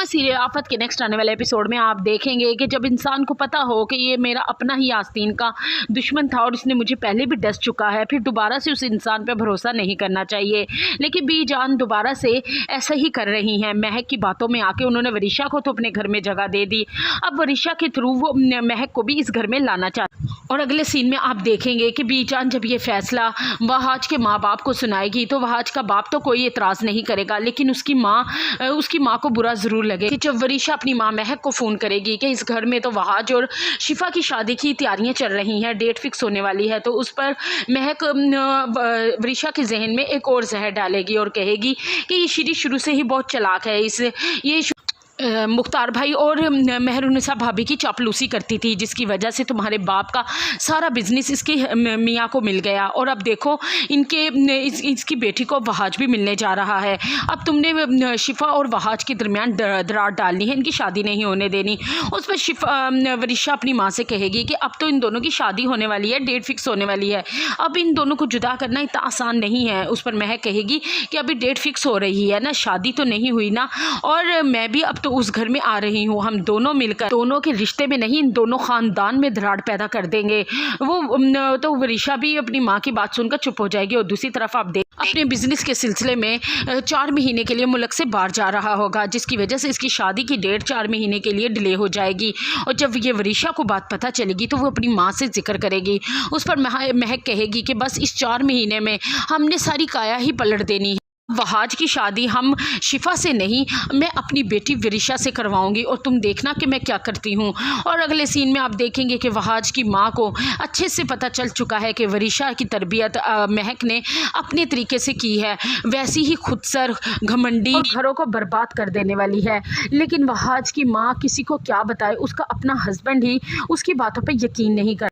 Serial आफत के next आने वाले एपिसोड में आप देखेंगे कि जब इंसान को पता हो कि ये मेरा अपना ही आस्तीन का दुश्मन था और इसने मुझे पहले भी डस चुका है, फिर दोबारा से उस इंसान पर भरोसा नहीं करना चाहिए। लेकिन बीजान दोबारा से ऐसा ही कर रही हैं। महक की बातों में आके उन्होंने वरिशा को तो अपने घर में जगह दे दी। अब वरिशा के थ्रू वो महक को भी इस घर में लाना चाहती। और अगले सीन में आप देखेंगे कि बीजान जब ये फैसला वहाज के माँ बाप को सुनाएगी तो वहाज का बाप तो कोई एतराज़ नहीं करेगा, लेकिन उसकी माँ को बुरा ज़रूर लगे कि जब वरिशा अपनी माँ महक को फ़ोन करेगी कि इस घर में तो वहाज और शिफा की शादी की तैयारियां चल रही हैं, डेट फिक्स होने वाली है, तो उस पर महक वरिशा के जहन में एक और जहर डालेगी और कहेगी कि ये श्री शुरू से ही बहुत चालाक है, ये मुख्तार भाई और मेहरुनिसा भाभी की चापलूसी करती थी, जिसकी वजह से तुम्हारे बाप का सारा बिजनेस इसके मियाँ को मिल गया। और अब देखो इसकी बेटी को वहाज भी मिलने जा रहा है। अब तुमने शिफा और वहाज के दरमियान दरार डालनी है, इनकी शादी नहीं होने देनी। उस पर वरिशा अपनी माँ से कहेगी कि अब तो इन दोनों की शादी होने वाली है, डेट फिक्स होने वाली है, अब इन दोनों को जुदा करना इतना आसान नहीं है। उस पर महक कहेगी कि अभी डेट फिक्स हो रही है ना, शादी तो नहीं हुई ना, और मैं भी अब तो उस घर में आ रही हूँ, हम दोनों मिलकर दोनों के रिश्ते में नहीं, इन दोनों खानदान में दरार पैदा कर देंगे। वो तो वरिशा भी अपनी माँ की बात सुनकर चुप हो जाएगी और दूसरी तरफ आप देख अपने बिजनेस के सिलसिले में 4 महीने के लिए मुल्क से बाहर जा रहा होगा, जिसकी वजह से इसकी शादी की डेट 4 महीने के लिए डिले हो जाएगी। और जब ये वरिशा को बात पता चलेगी तो वो अपनी माँ से जिक्र करेगी। उस पर महक कहेगी कि बस इस 4 महीने में हमने सारी काया ही पलट देनी है। वहाज की शादी हम शिफा से नहीं, मैं अपनी बेटी वरिशा से करवाऊंगी और तुम देखना कि मैं क्या करती हूँ। और अगले सीन में आप देखेंगे कि वहाज की माँ को अच्छे से पता चल चुका है कि वरिशा की तरबियत महक ने अपने तरीके से की है, वैसी ही खुदसर घमंडी घरों को बर्बाद कर देने वाली है। लेकिन वहाज की माँ किसी को क्या बताए, उसका अपना हस्बैंड ही उसकी बातों पर यकीन नहीं कर